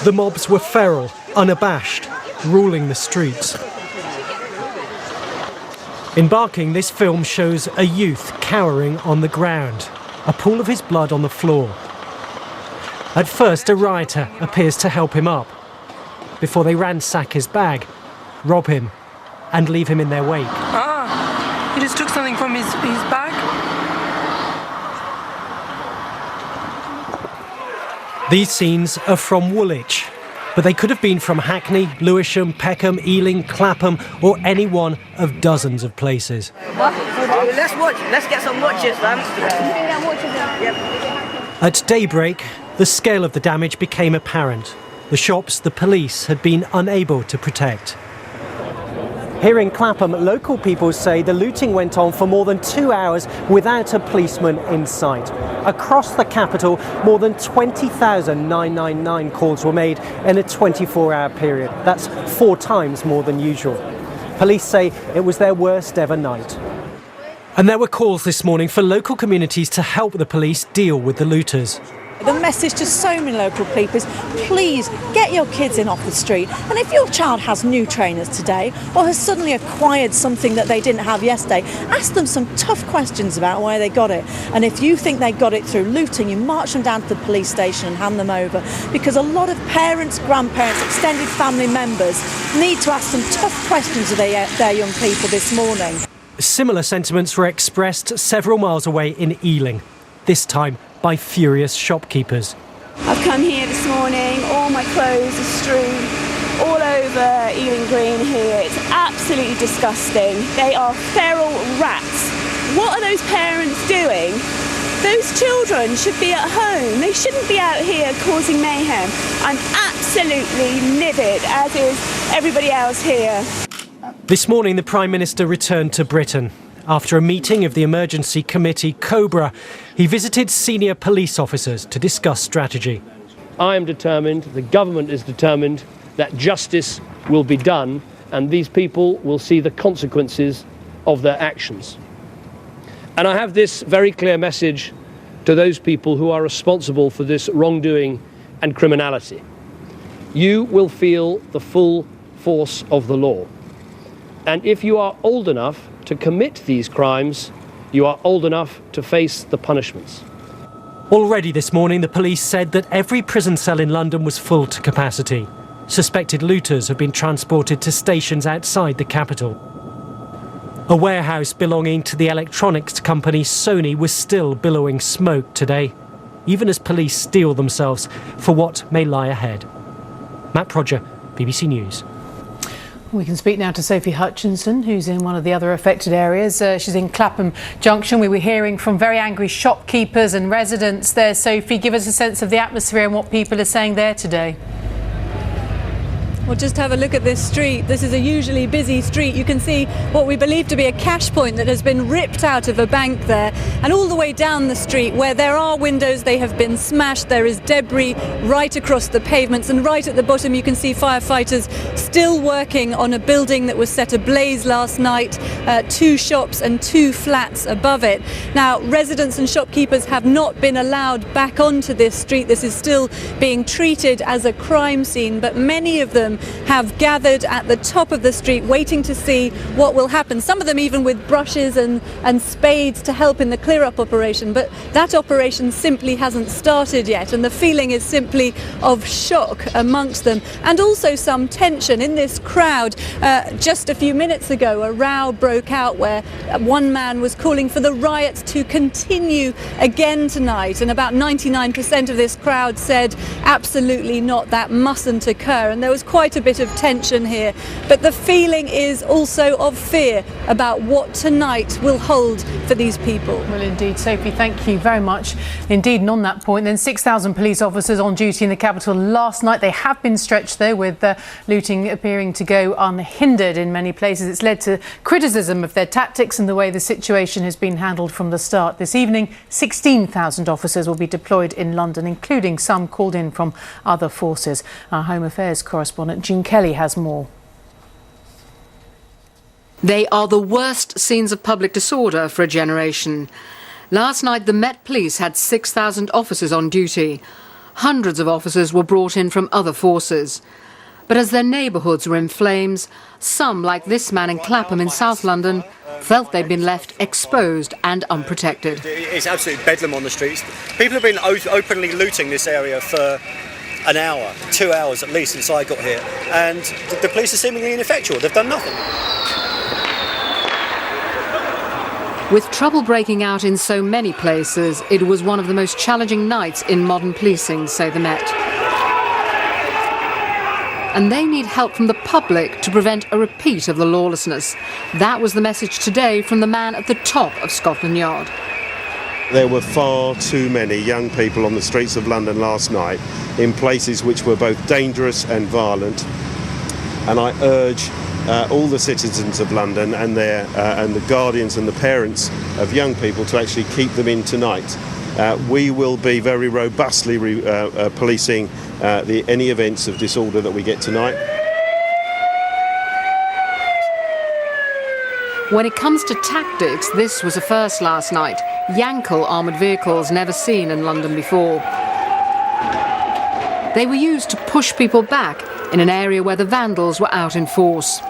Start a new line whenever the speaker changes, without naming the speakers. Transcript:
The mobs were feral, unabashed, ruling the streets. In Barking, this film shows a youth cowering on the ground, a pool of his blood on the floor. At first, a rioter appears to help him up, before they ransack his bag, rob him, and leave him in their wake.
He just took something from his bag.
These scenes are from Woolwich, but they could have been from Hackney, Lewisham, Peckham, Ealing, Clapham, or any one of dozens of places.
Let's watch. Let's get some watches, man.
At daybreak, the scale of the damage became apparent. The shops the police had been unable to protect. Here in Clapham, local people say the looting went on for more than 2 hours without a policeman in sight. Across the capital, more than 20,000 999 calls were made in a 24-hour period. That's 4 times more than usual. Police say it was their worst ever night. And there were calls this morning for local communities to help the police deal with the looters.
The message to so many local people is please get your kids in off the street, and if your child has new trainers today or has suddenly acquired something that they didn't have yesterday, ask them some tough questions about where they got it. And if you think they got it through looting, you march them down to the police station and hand them over, because a lot of parents, grandparents, extended family members need to ask some tough questions of their young people this morning.
Similar sentiments were expressed several miles away in Ealing, this time by furious shopkeepers.
I've come here this morning, all my clothes are strewn all over Ealing Green here. It's absolutely disgusting. They are feral rats. What are those parents doing? Those children should be at home. They shouldn't be out here causing mayhem. I'm absolutely livid, as is everybody else here.
This morning, the Prime Minister returned to Britain. After a meeting of the emergency committee COBRA, he visited senior police officers to discuss strategy.
I am determined, the government is determined, that justice will be done and these people will see the consequences of their actions. And I have this very clear message to those people who are responsible for this wrongdoing and criminality. You will feel the full force of the law. And if you are old enough to commit these crimes, you are old enough to face the punishments.
Already this morning, the police said that every prison cell in London was full to capacity. Suspected looters have been transported to stations outside the capital. A warehouse belonging to the electronics company Sony was still billowing smoke today, even as police steel themselves for what may lie ahead. Matt Prodger, BBC News.
We can speak now to Sophie Hutchinson, who's in one of the other affected areas. She's in Clapham Junction. We were hearing from very angry shopkeepers and residents there. Sophie, give us a sense of the atmosphere and what people are saying there today.
Well, just have a look at this street. This is a usually busy street. You can see what we believe to be a cash point that has been ripped out of a bank there. And all the way down the street where there are windows, they have been smashed. There is debris right across the pavements. And right at the bottom, you can see firefighters still working on a building that was set ablaze last night. 2 shops and 2 flats above it. Now, residents and shopkeepers have not been allowed back onto this street. This is still being treated as a crime scene, but many of them have gathered at the top of the street waiting to see what will happen. Some of them even with brushes and spades to help in the clear-up operation, but that operation simply hasn't started yet, and the feeling is simply of shock amongst them, and also some tension in this crowd. Just a few minutes ago, a row broke out where one man was calling for the riots to continue again tonight, and about 99% of this crowd said absolutely not, that mustn't occur, and there was quite a bit of tension here, but the feeling is also of fear about what tonight will hold for these people.
Well, indeed, Sophie, thank you very much. Indeed, and on that point, then 6,000 police officers on duty in the capital last night. They have been stretched, though, with looting appearing to go unhindered in many places. It's led to criticism of their tactics and the way the situation has been handled from the start. This evening, 16,000 officers will be deployed in London, including some called in from other forces. Our Home Affairs correspondent Jean Kelly has more.
They are the worst scenes of public disorder for a generation. Last night, the Met Police had 6,000 officers on duty. hundreds of officers were brought in from other forces. But as their neighbourhoods were in flames, some, like this man in Clapham in South London, felt they'd been left exposed and unprotected.
It's absolutely bedlam on the streets. People have been openly looting this area for an hour, 2 hours at least since I got here, and the police are seemingly ineffectual. They've done nothing.
With trouble breaking out in so many places, it was one of the most challenging nights in modern policing, say the Met. And they need help from the public to prevent a repeat of the lawlessness. That was the message today from the man at the top of Scotland Yard.
There were far too many young people on the streets of London last night in places which were both dangerous and violent. And I urge all the citizens of London and the guardians and the parents of young people to actually keep them in tonight. We will be very robustly policing any events of disorder that we get tonight.
When it comes to tactics, this was a first last night. Yankel armoured vehicles never seen in London before. They were used to push people back in an area where the vandals were out in force.